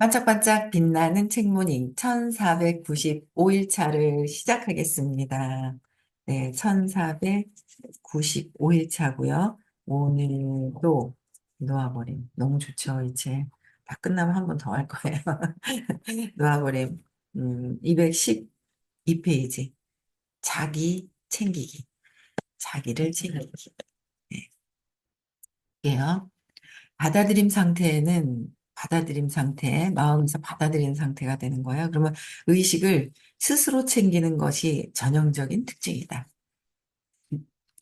반짝반짝 빛나는 책모닝 1495일 차를 시작하겠습니다. 네, 1495일 차고요. 오늘도 놓아버림. 너무 좋죠, 이제. 다 끝나면 한 번 더 할 거예요. 놓아버림. 212페이지. 자기 챙기기. 자기를 챙기기. 네, 게요. 받아들임 상태, 마음에서 받아들이는 상태가 되는 거예요. 그러면 의식을 스스로 챙기는 것이 전형적인 특징이다.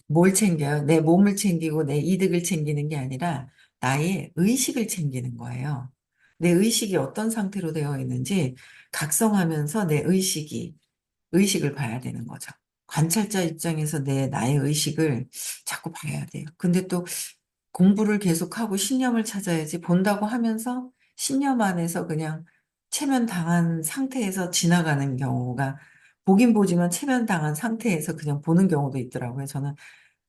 뭘 챙겨요? 내 몸을 챙기고 내 이득을 챙기는 게 아니라 나의 의식을 챙기는 거예요. 내 의식이 어떤 상태로 되어 있는지 각성하면서 의식을 봐야 되는 거죠. 관찰자 입장에서 나의 의식을 자꾸 봐야 돼요. 근데 또 공부를 계속하고 신념을 찾아야지 본다고 하면서 신념 안에서 그냥 체면당한 상태에서 지나가는 경우가 보긴 보지만 체면당한 상태에서 그냥 보는 경우도 있더라고요. 저는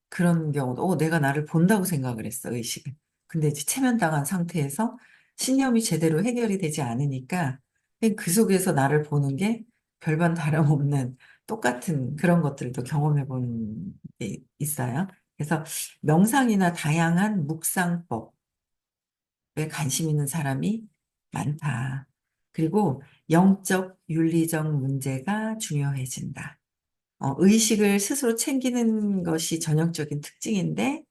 그런 경우도 내가 나를 본다고 생각을 했어, 의식을. 근데 이제 체면당한 상태에서 신념이 제대로 해결이 되지 않으니까 그냥 그 속에서 나를 보는 게 별반 다름없는 똑같은 그런 것들도 경험해 본 게 있어요. 그래서 명상이나 다양한 묵상법에 관심 있는 사람이 많다. 그리고 영적, 윤리적 문제가 중요해진다. 의식을 스스로 챙기는 것이 전형적인 특징인데,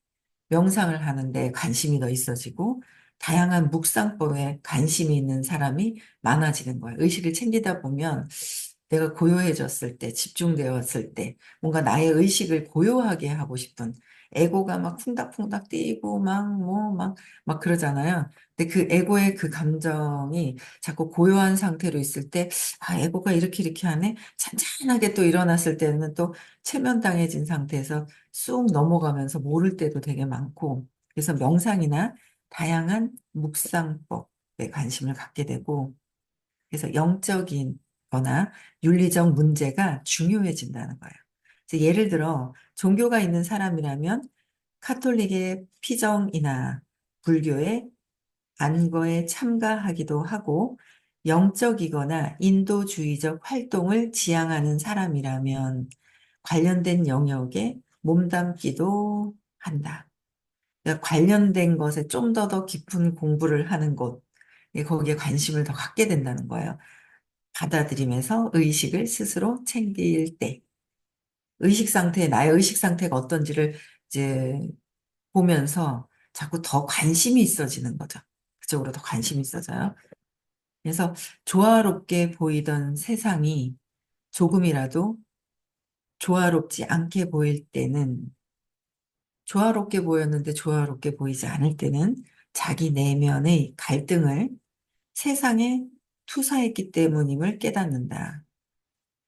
명상을 하는데 관심이 더 있어지고, 다양한 묵상법에 관심이 있는 사람이 많아지는 거예요. 의식을 챙기다 보면 내가 고요해졌을 때, 집중되었을 때, 뭔가 나의 의식을 고요하게 하고 싶은 에고가 막 쿵닥쿵닥 뛰고 막 그러잖아요. 근데 그 에고의 그 감정이 자꾸 고요한 상태로 있을 때, 에고가 이렇게 하네? 찬찬하게 또 일어났을 때는 또 체면당해진 상태에서 쑥 넘어가면서 모를 때도 되게 많고, 그래서 명상이나 다양한 묵상법에 관심을 갖게 되고, 그래서 영적인 거나 윤리적 문제가 중요해진다는 거예요. 그래서 예를 들어, 종교가 있는 사람이라면 카톨릭의 피정이나 불교의 안거에 참가하기도 하고, 영적이거나 인도주의적 활동을 지향하는 사람이라면 관련된 영역에 몸담기도 한다. 그러니까 관련된 것에 좀 더 깊은 공부를 하는 곳, 거기에 관심을 더 갖게 된다는 거예요. 받아들이면서 의식을 스스로 챙길 때, 나의 의식 상태가 어떤지를 이제 보면서 자꾸 더 관심이 있어지는 거죠. 그쪽으로 더 관심이 있어져요. 그래서 조화롭게 보이던 세상이 조금이라도 조화롭지 않게 보일 때는, 조화롭게 보였는데 조화롭게 보이지 않을 때는 자기 내면의 갈등을 세상에 투사했기 때문임을 깨닫는다.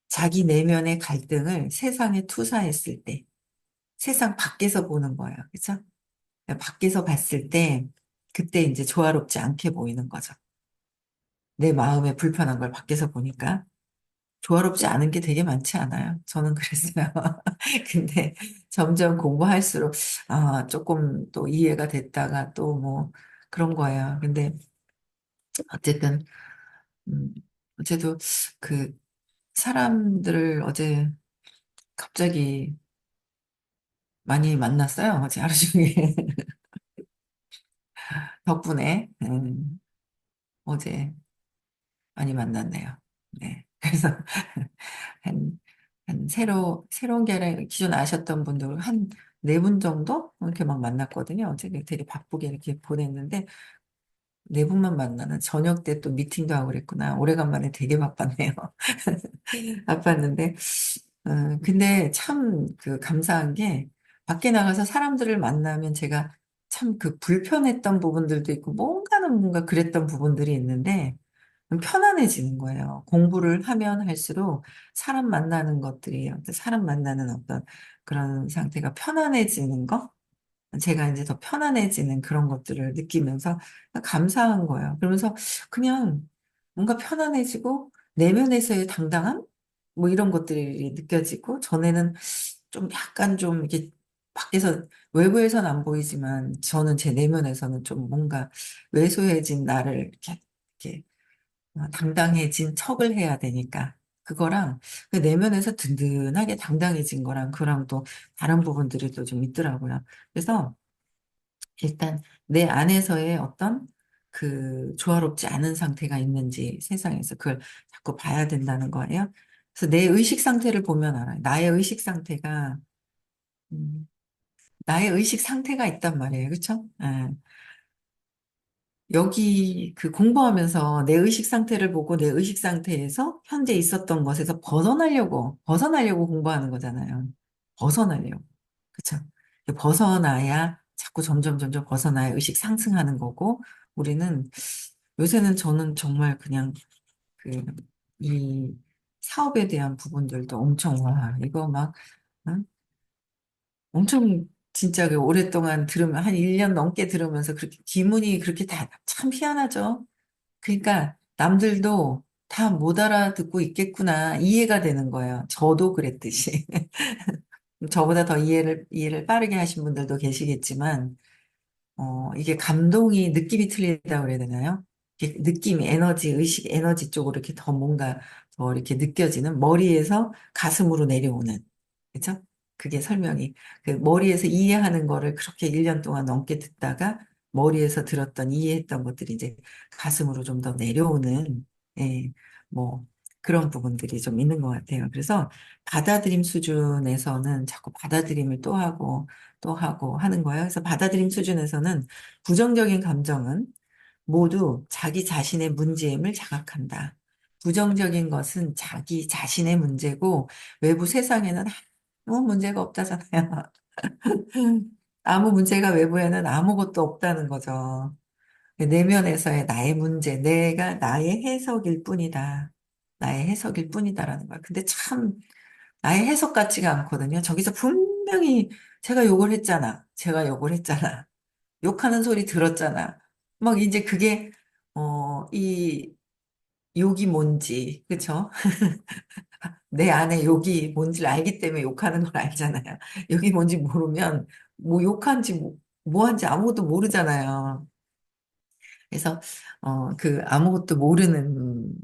자기 내면의 갈등을 세상에 투사했을 때, 세상 밖에서 보는 거예요. 그렇죠? 밖에서 봤을 때, 그때 이제 조화롭지 않게 보이는 거죠. 내 마음에 불편한 걸 밖에서 보니까. 조화롭지 않은 게 되게 많지 않아요. 저는 그랬어요. 근데 점점 공부할수록, 조금 또 이해가 됐다가 또 뭐 그런 거예요. 근데 어쨌든, 음, 어제도 그 사람들을 어제 갑자기 많이 만났어요. 어제 하루 종일. 덕분에, 어제 많이 만났네요. 네. 그래서 새로운 게 아니라 기존 아셨던 분들 한 네 분 정도? 이렇게 막 만났거든요. 어제 되게 바쁘게 이렇게 보냈는데, 네 분만 만나는 저녁 때 또 미팅도 하고 그랬구나. 오래간만에 되게 바빴네요. 바빴는데, 근데 참 그 감사한 게, 밖에 나가서 사람들을 만나면 제가 참 그 불편했던 부분들도 있고, 뭔가 그랬던 부분들이 있는데, 편안해지는 거예요. 공부를 하면 할수록 사람 만나는 것들이, 사람 만나는 어떤 그런 상태가 편안해지는 거? 제가 이제 더 편안해지는 그런 것들을 느끼면서 감사한 거예요. 그러면서 그냥 뭔가 편안해지고 내면에서의 당당함? 뭐 이런 것들이 느껴지고 전에는 좀 약간 좀 이렇게 밖에서 외부에서는 안 보이지만 저는 제 내면에서는 좀 뭔가 왜소해진 나를 이렇게 당당해진 척을 해야 되니까. 그거랑 그 내면에서 든든하게 당당해진 거랑 그랑 또 다른 부분들이 또 좀 있더라고요. 그래서 일단 내 안에서의 어떤 그 조화롭지 않은 상태가 있는지 세상에서 그걸 자꾸 봐야 된다는 거예요. 그래서 내 의식 상태를 보면 알아요. 음, 나의 의식 상태가 있단 말이에요. 그렇죠? 여기 그 공부하면서 내 의식 상태를 보고 내 의식 상태에서 현재 있었던 것에서 벗어나려고 공부하는 거잖아요. 벗어나려고. 그쵸? 벗어나야 자꾸 점점 벗어나야 의식 상승하는 거고, 우리는 요새는 저는 정말 그냥 그, 이 사업에 대한 부분들도 엄청, 와, 이거 막, 응? 엄청 진짜 그 오랫동안 들으면, 한 1년 넘게 들으면서 그렇게, 기문이 그렇게 다 참 희한하죠. 그러니까 남들도 다 못 알아듣고 있겠구나 이해가 되는 거예요. 저도 그랬듯이. 저보다 더 이해를 빠르게 하신 분들도 계시겠지만, 이게 감동이 느낌이 틀리다고 그래야 되나요? 이게 느낌이 에너지, 의식 에너지 쪽으로 이렇게 더 뭔가 더 이렇게 느껴지는 머리에서 가슴으로 내려오는. 그죠? 그게 설명이. 그 머리에서 이해하는 거를 그렇게 1년 동안 넘게 듣다가 머리에서 들었던 이해했던 것들이 이제 가슴으로 좀 더 내려오는, 예, 뭐, 그런 부분들이 좀 있는 것 같아요. 그래서 받아들임 수준에서는 자꾸 받아들임을 또 하고 하는 거예요. 그래서 받아들임 수준에서는 부정적인 감정은 모두 자기 자신의 문제임을 자각한다. 부정적인 것은 자기 자신의 문제고 외부 세상에는 아무 문제가 없다잖아요. 아무 문제가 외부에는 아무것도 없다는 거죠. 내면에서의 나의 문제, 내가 나의 해석일 뿐이다. 나의 해석일 뿐이다라는 거야. 근데 참 나의 해석 같지가 않거든요. 저기서 분명히 제가 욕을 했잖아. 제가 욕을 했잖아. 욕하는 소리 들었잖아. 막 이제 그게 이 욕이 뭔지, 그쵸? 내 안에 욕이 뭔지를 알기 때문에 욕하는 걸 알잖아요. 욕이 뭔지 모르면 뭐 욕한지 뭐 한지 아무것도 모르잖아요. 그래서 그 아무것도 모르는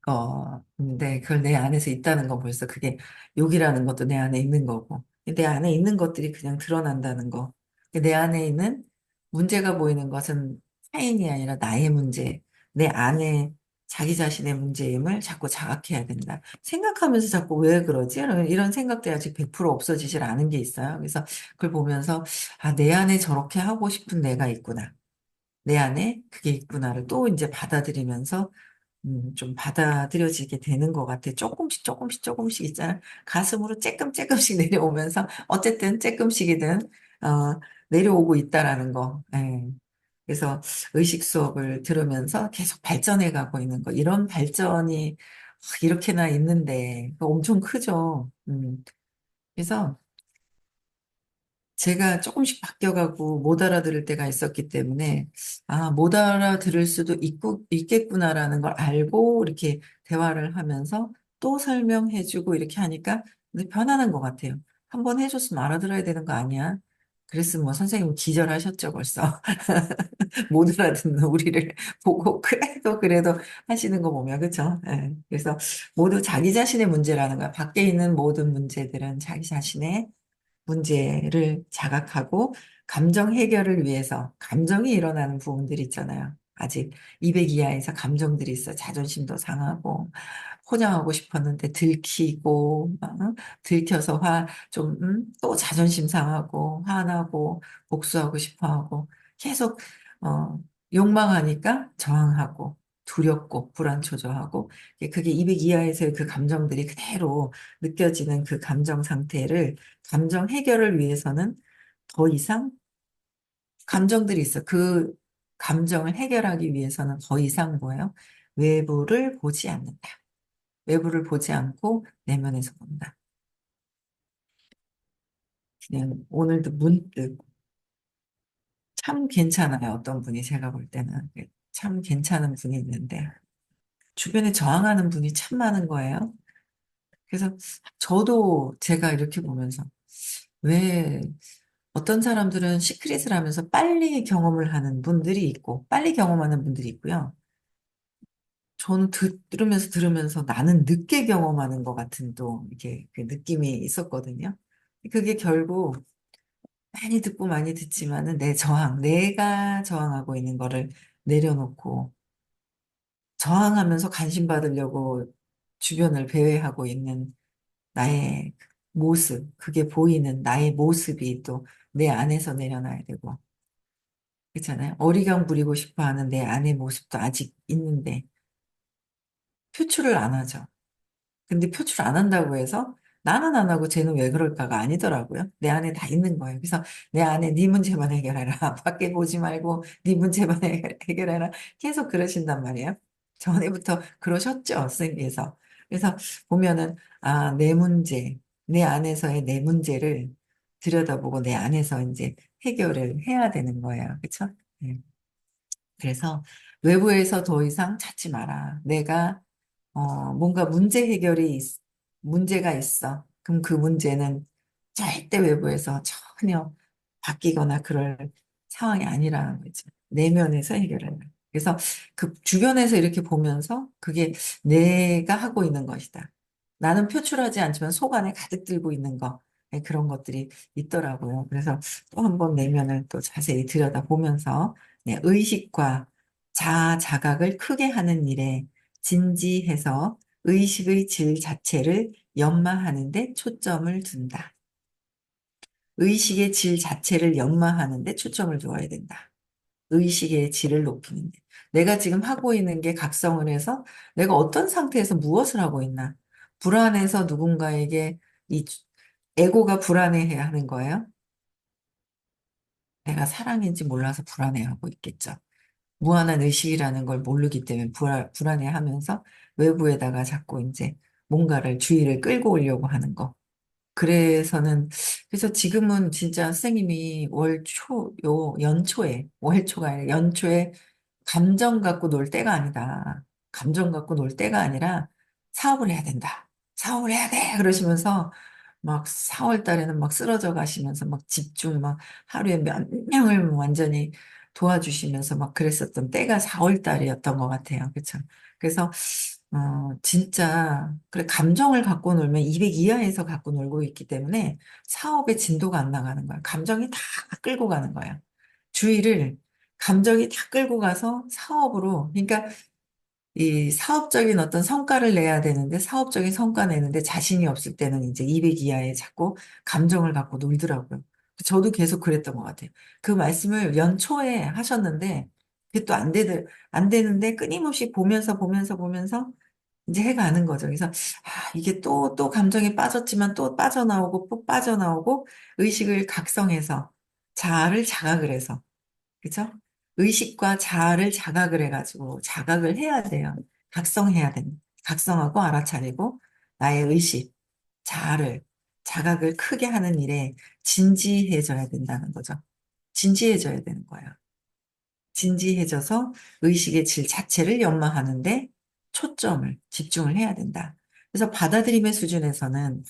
건데 그걸 내 안에서 있다는 건 벌써 그게 욕이라는 것도 내 안에 있는 거고 내 안에 있는 것들이 그냥 드러난다는 거. 내 안에 있는 문제가 보이는 것은 타인이 아니라 나의 문제, 내 안에 자기 자신의 문제임을 자꾸 자각해야 된다. 생각하면서 자꾸 왜 그러지? 이런 생각들이 아직 100% 없어지질 않은 게 있어요. 그래서 그걸 보면서 아, 내 안에 저렇게 하고 싶은 내가 있구나. 내 안에 그게 있구나를 또 이제 받아들이면서 좀 받아들여지게 되는 것 같아. 조금씩 있잖아. 가슴으로 쬐끔씩 내려오면서 어쨌든 쬐끔씩이든 내려오고 있다라는 거. 예. 그래서 의식 수업을 들으면서 계속 발전해 가고 있는 거. 이런 발전이 이렇게나 있는데 엄청 크죠. 그래서 제가 조금씩 바뀌어가고 못 알아들을 때가 있었기 때문에, 아, 못 알아들을 수도 있겠구나라는 걸 알고 이렇게 대화를 하면서 또 설명해주고 이렇게 하니까 근데 편안한 것 같아요. 한 번 해줬으면 알아들어야 되는 거 아니야? 그랬으면 뭐 선생님 기절하셨죠, 벌써. 못 알아듣는 우리를 보고, 그래도 하시는 거 보면, 그쵸? 예. 그래서 모두 자기 자신의 문제라는 거야. 밖에 있는 모든 문제들은 자기 자신의 문제를 자각하고 감정 해결을 위해서 감정이 일어나는 부분들이 있잖아요. 아직 200 이하에서 감정들이 있어. 자존심도 상하고 포장하고 싶었는데 들키고 들켜서 또 자존심 상하고 화나고 복수하고 싶어하고 계속 어, 욕망하니까 저항하고 두렵고 불안초조하고 그게 200 이하에서의 그 감정들이 그대로 느껴지는 그 감정 상태를 감정 해결을 위해서는 더 이상 감정들이 있어. 그 감정을 해결하기 위해서는 더 이상 뭐예요? 외부를 보지 않는다. 외부를 보지 않고 내면에서 본다. 그냥 오늘도 문득 참 괜찮아요. 어떤 분이 제가 볼 때는 참 괜찮은 분이 있는데 주변에 저항하는 분이 참 많은 거예요. 그래서 저도 제가 이렇게 보면서 왜 어떤 사람들은 시크릿을 하면서 빨리 경험을 하는 분들이 있고, 빨리 경험하는 분들이 있고요. 저는 들으면서 나는 늦게 경험하는 것 같은 또 이렇게 그 느낌이 있었거든요. 그게 결국 많이 듣고 많이 듣지만은 내가 저항하고 있는 거를 내려놓고 저항하면서 관심 받으려고 주변을 배회하고 있는 나의 모습, 그게 보이는 나의 모습이 또 내 안에서 내려놔야 되고, 그렇잖아요. 어리광 부리고 싶어 하는 내 안의 모습도 아직 있는데, 표출을 안 하죠. 근데 표출 안 한다고 해서 나는 안 하고 쟤는 왜 그럴까가 아니더라고요. 내 안에 다 있는 거예요. 그래서 내 안에 네 문제만 해결해라. 밖에 보지 말고 네 문제만 해결해라. 계속 그러신단 말이에요. 전에부터 그러셨죠, 선생님께서. 그래서 보면은 내 문제, 내 안에서의 내 문제를 들여다보고 내 안에서 이제 해결을 해야 되는 거예요. 그렇죠? 그래서 외부에서 더 이상 찾지 마라. 뭔가 문제가 있어. 그럼 그 문제는 절대 외부에서 전혀 바뀌거나 그럴 상황이 아니라는 거죠. 내면에서 해결하는. 그래서 그 주변에서 이렇게 보면서 그게 내가 하고 있는 것이다. 나는 표출하지 않지만 속 안에 가득 들고 있는 거. 그런 것들이 있더라고요. 그래서 또 한 번 내면을 또 자세히 들여다보면서 의식과 자아 자각을 크게 하는 일에 진지해서 의식의 질 자체를 연마하는 데 초점을 둔다. 의식의 질 자체를 연마하는 데 초점을 두어야 된다. 의식의 질을 높이는 데. 내가 지금 하고 있는 게 각성을 해서 내가 어떤 상태에서 무엇을 하고 있나. 불안해서 누군가에게 이 에고가 불안해해야 하는 거예요. 내가 사랑인지 몰라서 불안해하고 있겠죠. 무한한 의식이라는 걸 모르기 때문에 불안해하면서 외부에다가 자꾸 이제 뭔가를 주의를 끌고 오려고 하는 거. 그래서 지금은 진짜 선생님이 월초가 아니라 연초에 감정 갖고 놀 때가 아니다. 감정 갖고 놀 때가 아니라 사업을 해야 된다. 사업을 해야 돼. 그러시면서 막 4월 달에는 막 쓰러져 가시면서 막 집중 막 하루에 몇 명을 완전히 도와주시면서 막 그랬었던 때가 4월 달이었던 것 같아요. 그렇죠? 그래서 진짜, 그래, 감정을 갖고 놀면 200 이하에서 갖고 놀고 있기 때문에 사업의 진도가 안 나가는 거야. 감정이 다 끌고 가는 거야. 주의를, 감정이 다 끌고 가서 사업으로, 그러니까 이 사업적인 어떤 성과를 내야 되는데 사업적인 성과 내는데 자신이 없을 때는 이제 200 이하에 자꾸 감정을 갖고 놀더라고요. 저도 계속 그랬던 것 같아요. 그 말씀을 연초에 하셨는데 그게 또 안 되는데 끊임없이 보면서 이제 해가는 거죠. 그래서 이게 또 감정에 빠졌지만 또 빠져나오고 또 빠져나오고 의식을 각성해서 자아를 자각을 해서 그죠? 의식과 자아를 자각을 해가지고 자각을 해야 돼요. 각성해야 됩니다. 각성하고 알아차리고 나의 의식, 자아를 자각을 크게 하는 일에 진지해져야 된다는 거죠. 진지해져야 되는 거예요. 진지해져서 의식의 질 자체를 연마하는데 집중을 해야 된다. 그래서 받아들임의 수준에서는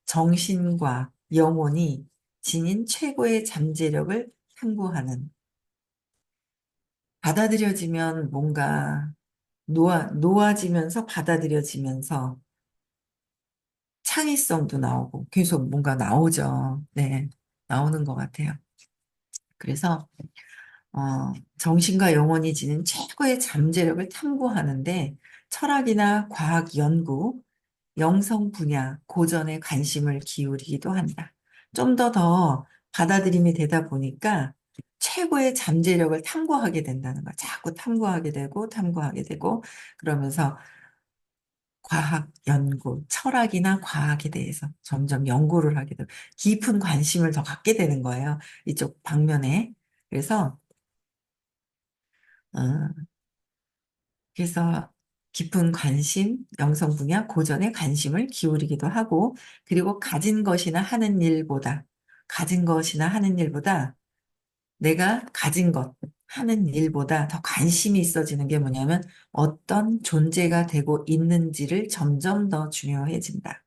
정신과 영혼이 지닌 최고의 잠재력을 탐구하는, 받아들여지면 뭔가 놓아지면서 받아들여지면서 창의성도 나오고 계속 뭔가 나오죠. 네, 나오는 것 같아요. 그래서 정신과 영혼이 지닌 최고의 잠재력을 탐구하는데 철학이나 과학 연구, 영성 분야, 고전에 관심을 기울이기도 한다. 좀 더 받아들임이 되다 보니까 최고의 잠재력을 탐구하게 된다는 거야. 자꾸 탐구하게 되고, 그러면서 과학 연구, 철학이나 과학에 대해서 점점 연구를 하게 되고, 깊은 관심을 더 갖게 되는 거예요. 이쪽 방면에. 그래서 어, 그래서 깊은 관심, 영성 분야, 고전에 관심을 기울이기도 하고, 그리고 가진 것이나 하는 일보다 내가 가진 것, 하는 일보다 더 관심이 있어지는 게 뭐냐면 어떤 존재가 되고 있는지를 점점 더 중요해진다.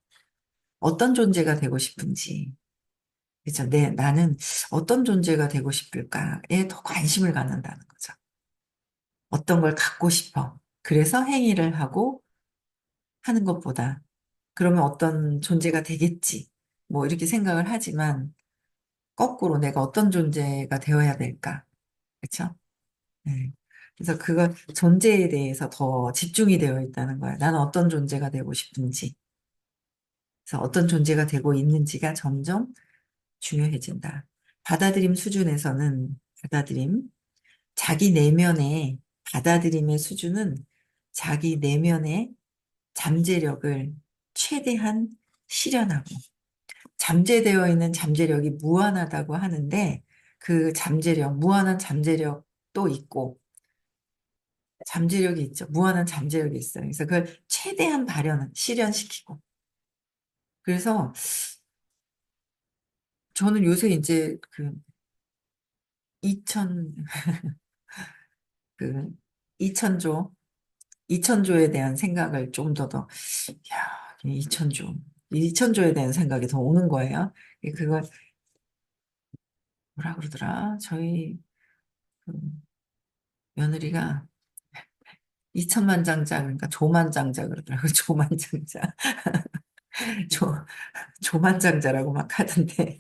어떤 존재가 되고 싶은지. 그죠? 나는 어떤 존재가 되고 싶을까에 더 관심을 갖는다는 거죠. 어떤 걸 갖고 싶어. 그래서 행위를 하고 하는 것보다 그러면 어떤 존재가 되겠지. 뭐 이렇게 생각을 하지만 거꾸로 내가 어떤 존재가 되어야 될까. 그렇죠? 네. 그래서 그거 존재에 대해서 더 집중이 되어 있다는 거야. 나는 어떤 존재가 되고 싶은지. 그래서 어떤 존재가 되고 있는지가 점점 중요해진다. 받아들임 수준에서는 받아들임, 자기 내면의 받아들임의 수준은 자기 내면의 잠재력을 최대한 실현하고 잠재되어 있는 잠재력이 무한하다고 하는데 그 잠재력, 무한한 잠재력도 있고 잠재력이 있죠. 무한한 잠재력이 있어요. 그래서 그걸 최대한 실현시키고. 그래서 저는 요새 이제 그 2000, 그 2000조, 2000조에 대한 생각을 좀 야, 2000조에 대한 생각이 더 오는 거예요. 그걸 뭐라 그러더라? 저희 그 며느리가 2천만장자, 그러니까 조만장자 그러더라고요. 조만장자. 조, 조만장자라고 막 하던데.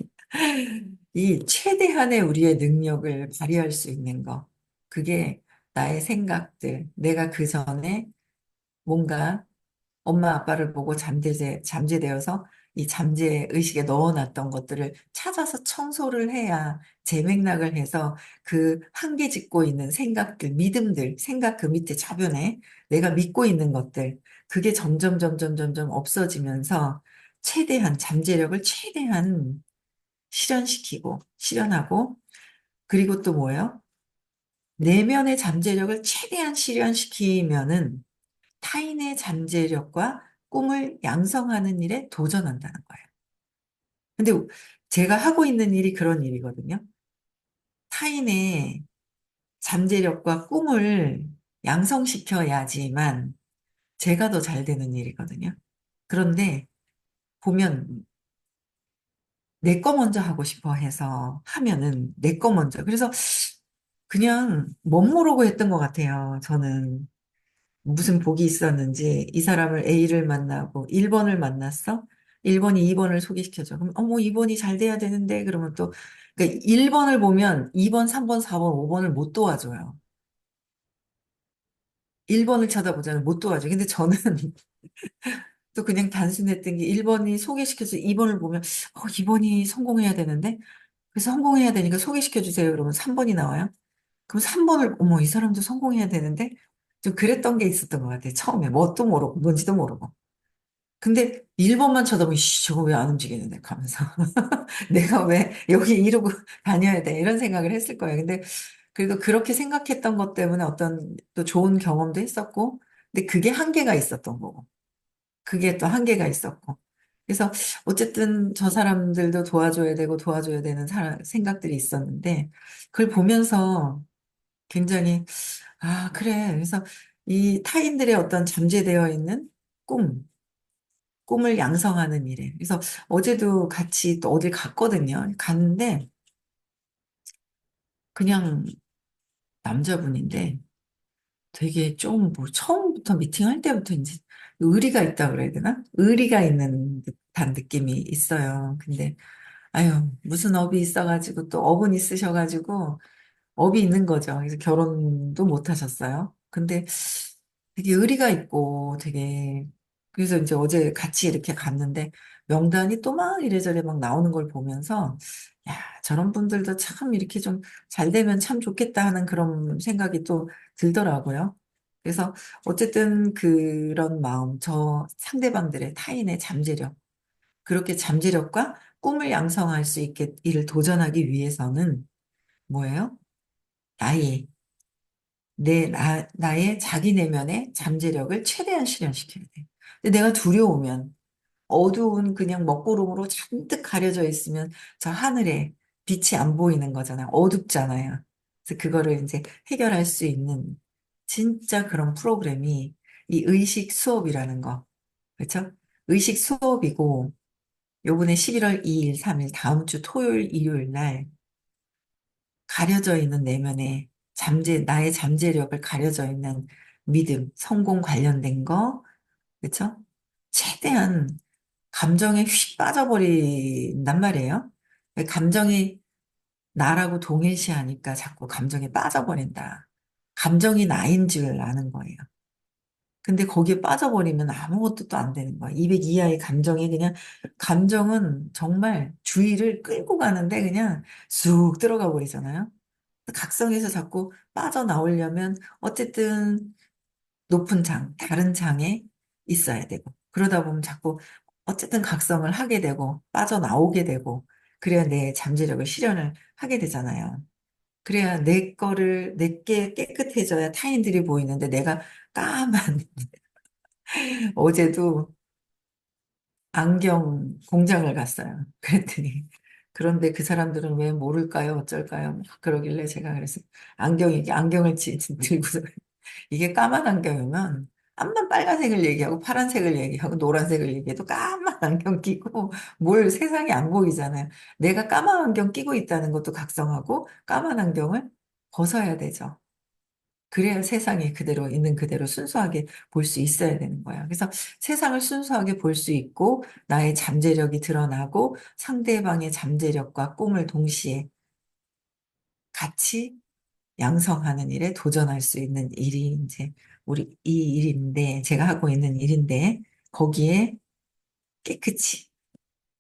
이 최대한의 우리의 능력을 발휘할 수 있는 거. 그게 나의 생각들, 내가 그 전에 뭔가 엄마 아빠를 보고 잠재되어서 이 잠재 의식에 넣어놨던 것들을 찾아서 청소를 해야 재맥락을 해서 그 한계 짓고 있는 생각들, 믿음들, 생각 그 밑에 좌변에 내가 믿고 있는 것들, 그게 점점 없어지면서 최대한 잠재력을 최대한 실현하고, 그리고 또 뭐예요? 내면의 잠재력을 최대한 실현시키면은 타인의 잠재력과 꿈을 양성하는 일에 도전한다는 거예요. 근데 제가 하고 있는 일이 그런 일이거든요. 타인의 잠재력과 꿈을 양성시켜야지만 제가 더 잘 되는 일이거든요. 그런데 보면 내 거 먼저 하고 싶어 해서 하면은 내 거 먼저. 그래서 그냥 멋모르고 했던 것 같아요. 저는. 무슨 복이 있었는지 이 사람을 A를 만나고 1번을 만났어? 1번이 2번을 소개시켜줘. 그럼 어머 2번이 잘 돼야 되는데 그러면 또 그러니까 1번을 보면 2번, 3번, 4번, 5번을 못 도와줘요. 1번을 쳐다보자면 못 도와줘. 근데 저는 또 그냥 단순했던 게 1번이 소개시켜서 2번을 보면 2번이 성공해야 되는데 그래서 성공해야 되니까 소개시켜 주세요. 그러면 3번이 나와요. 그럼 3번을 어머 이 사람도 성공해야 되는데 좀 그랬던 게 있었던 것 같아요. 처음에 뭣도 모르고 뭔지도 모르고. 근데 1번만 쳐다보면, 저거 왜 안 움직이는데? 하면서. 내가 왜 여기 이러고 다녀야 돼? 이런 생각을 했을 거예요. 근데 그래도 그렇게 생각했던 것 때문에 어떤 또 좋은 경험도 했었고, 근데 그게 한계가 있었던 거고, 그게 또 한계가 있었고. 그래서 어쨌든 저 사람들도 도와줘야 되는 생각들이 있었는데, 그걸 보면서 굉장히, 아, 그래. 그래서 이 타인들의 어떤 잠재되어 있는 꿈, 꿈을 양성하는 일에. 그래서 어제도 같이 또 어딜 갔거든요. 갔는데 그냥 남자분인데 되게 좀 뭐 처음부터 미팅할 때부터 이제 의리가 있다 그래야 되나? 의리가 있는 듯한 느낌이 있어요. 근데 아유 무슨 업이 있어가지고 또 업은 있으셔가지고 업이 있는 거죠. 그래서 결혼도 못 하셨어요. 근데 되게 의리가 있고 되게 그래서 이제 어제 같이 이렇게 갔는데 명단이 또 막 이래저래 막 나오는 걸 보면서 야, 저런 분들도 참 이렇게 좀 잘 되면 참 좋겠다 하는 그런 생각이 또 들더라고요. 그래서 어쨌든 그런 마음, 저 상대방들의 타인의 잠재력, 그렇게 잠재력과 꿈을 양성할 수 있게 이를 도전하기 위해서는 뭐예요? 나의 나의 자기 내면의 잠재력을 최대한 실현시켜야 돼. 근데 내가 두려우면, 어두운 그냥 먹구름으로 잔뜩 가려져 있으면 저 하늘에 빛이 안 보이는 거잖아요. 어둡잖아요. 그래서 그거를 이제 해결할 수 있는 진짜 그런 프로그램이 이 의식 수업이라는 거. 그렇죠? 의식 수업이고, 요번에 11월 2일, 3일, 다음 주 토요일, 일요일 날 가려져 있는 내면의 나의 잠재력을 가려져 있는 믿음, 성공 관련된 거, 그쵸? 최대한 감정에 휙 빠져버린단 말이에요. 감정이 나라고 동일시하니까 자꾸 감정에 빠져버린다. 감정이 나인 줄 아는 거예요. 근데 거기에 빠져버리면 아무것도 또 안 되는 거야. 200 이하의 감정이 그냥, 감정은 정말 주의를 끌고 가는데 그냥 쑥 들어가 버리잖아요. 각성에서 자꾸 빠져나오려면 어쨌든 높은 다른 장에 있어야 되고, 그러다 보면 자꾸 어쨌든 각성을 하게 되고, 빠져나오게 되고, 그래야 내 잠재력을 실현을 하게 되잖아요. 그래야 내게 깨끗해져야 타인들이 보이는데 내가 까만, 어제도 안경 공장을 갔어요. 그랬더니, 그런데 그 사람들은 왜 모를까요? 어쩔까요? 막 그러길래 제가 그래서 안경을 들고서 이게 까만 안경이면 암만 빨간색을 얘기하고 파란색을 얘기하고 노란색을 얘기해도 까만 안경 끼고 뭘 세상에 안 보이잖아요. 내가 까만 안경 끼고 있다는 것도 각성하고 까만 안경을 벗어야 되죠. 그래야 세상이 그대로 있는 그대로 순수하게 볼 수 있어야 되는 거야. 그래서 세상을 순수하게 볼 수 있고 나의 잠재력이 드러나고 상대방의 잠재력과 꿈을 동시에 같이 양성하는 일에 도전할 수 있는 일이 이제 이 일인데, 제가 하고 있는 일인데, 거기에 깨끗이,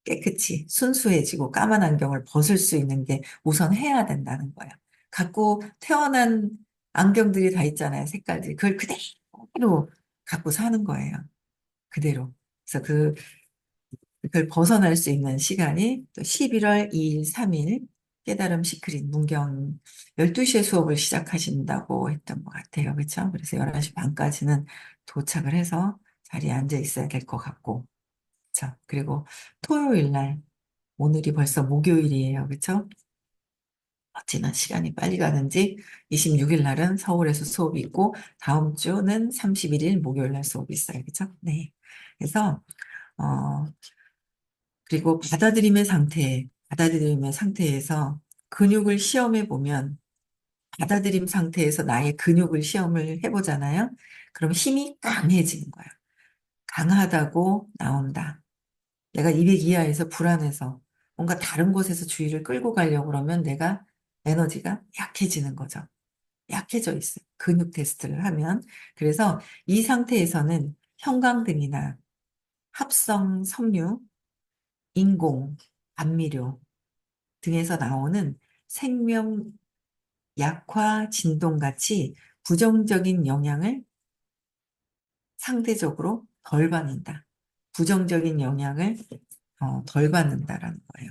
깨끗이 순수해지고 까만 안경을 벗을 수 있는 게 우선 해야 된다는 거야. 갖고 태어난 안경들이 다 있잖아요, 색깔들이. 그걸 그대로 갖고 사는 거예요. 그대로. 그래서 그걸 벗어날 수 있는 시간이 또 11월 2일, 3일 깨달음 시크릿 문경 12시에 수업을 시작하신다고 했던 것 같아요. 그렇죠? 그래서 11시 반까지는 도착을 해서 자리에 앉아 있어야 될 것 같고. 그렇죠? 그리고 토요일 날, 오늘이 벌써 목요일이에요. 그렇죠? 어찌나 시간이 빨리 가는지 26일 날은 서울에서 수업이 있고 다음 주는 31일 목요일 날 수업이 있어요. 그렇죠? 네. 그래서 어, 그리고 받아들임의 상태에서 근육을 시험해 보면, 받아들임 상태에서 나의 근육을 시험을 해보잖아요. 그럼 힘이 강해지는 거야. 강하다고 나온다. 내가 200 이하에서 불안해서 뭔가 다른 곳에서 주의를 끌고 가려고 그러면 내가 에너지가 약해지는 거죠. 약해져 있어요. 근육 테스트를 하면. 그래서 이 상태에서는 형광등이나 합성 섬유, 인공, 감미료 등에서 나오는 생명 약화 진동 같이 부정적인 영향을 상대적으로 덜 받는다. 부정적인 영향을 덜 받는다라는 거예요.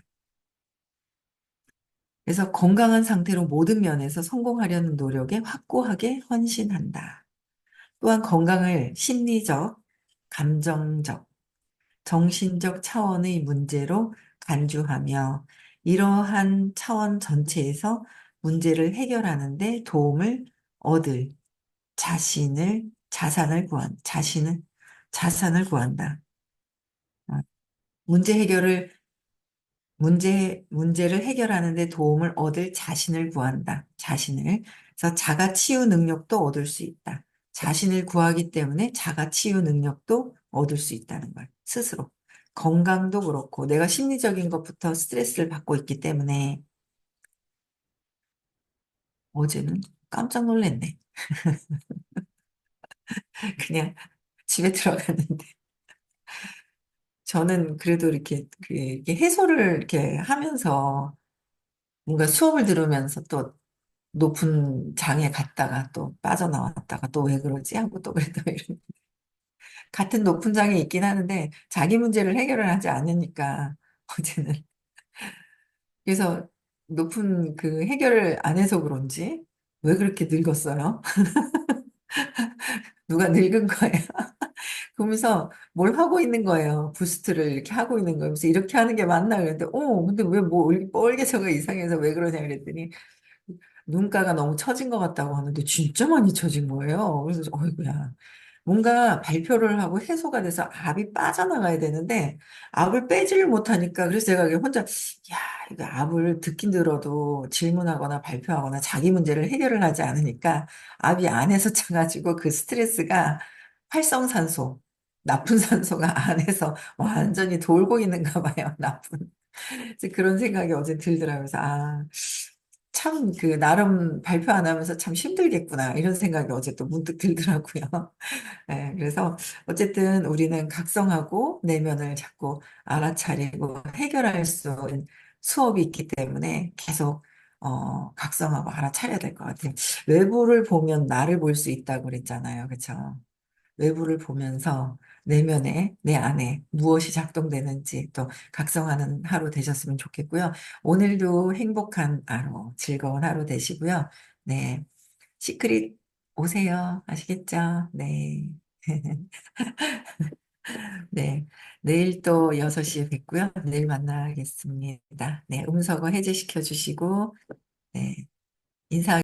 그래서 건강한 상태로 모든 면에서 성공하려는 노력에 확고하게 헌신한다. 또한 건강을 심리적, 감정적, 정신적 차원의 문제로 간주하며 이러한 차원 전체에서 문제를 해결하는 데 도움을 얻을 자산을 구한다. 어, 문제 해결을, 문제를 해결하는 데 도움을 얻을 자신을 구한다. 자신을. 그래서 자가 치유 능력도 얻을 수 있다. 자신을 구하기 때문에 자가 치유 능력도 얻을 수 있다는 거야. 스스로. 건강도 그렇고, 내가 심리적인 것부터 스트레스를 받고 있기 때문에 어제는 깜짝 놀랐네. 그냥 집에 들어갔는데. 저는 그래도 이렇게 해소를 이렇게 하면서 뭔가 수업을 들으면서 또 높은 장에 갔다가 또 빠져나왔다가 또 왜 그러지 하고 또 그랬다 이런. 같은 높은 장에 있긴 하는데 자기 문제를 해결을 하지 않으니까 어제는. 그래서 높은 그 해결을 안 해서 그런지 왜 그렇게 늙었어요? 누가 늙은 거예요? 그러면서 뭘 하고 있는 거예요. 부스트를 이렇게 하고 있는 거예요. 그래서 이렇게 하는 게 맞나 그랬는데, 근데 왜 뭐 뻘개서가 이상해서 왜 그러냐 그랬더니 눈가가 너무 처진 것 같다고 하는데 진짜 많이 처진 거예요. 그래서 어이구야. 뭔가 발표를 하고 해소가 돼서 압이 빠져나가야 되는데 압을 빼지를 못하니까 그래서 제가 이게 혼자 야, 이거 압을 듣긴 들어도 질문하거나 발표하거나 자기 문제를 해결을 하지 않으니까 압이 안에서 차가지고 그 스트레스가 활성산소, 나쁜 산소가 안에서 완전히 돌고 있는가 봐요. 나쁜. 이제 그런 생각이 어제 들더라고요. 그래서 참 그 나름 발표 안 하면서 참 힘들겠구나 이런 생각이 어제 또 문득 들더라고요. 네, 그래서 어쨌든 우리는 각성하고 내면을 자꾸 알아차리고 해결할 수 있는 수업이 있기 때문에 계속 각성하고 알아차려야 될 것 같아요. 외부를 보면 나를 볼 수 있다고 그랬잖아요. 그렇죠? 외부를 보면서 내면에, 내 안에 무엇이 작동되는지 또 각성하는 하루 되셨으면 좋겠고요. 오늘도 행복한 하루, 즐거운 하루 되시고요. 네. 시크릿 오세요. 아시겠죠? 네. 네. 내일 또 6시에 뵙고요. 내일 만나겠습니다. 네. 음성어 해제시켜 주시고, 네. 인사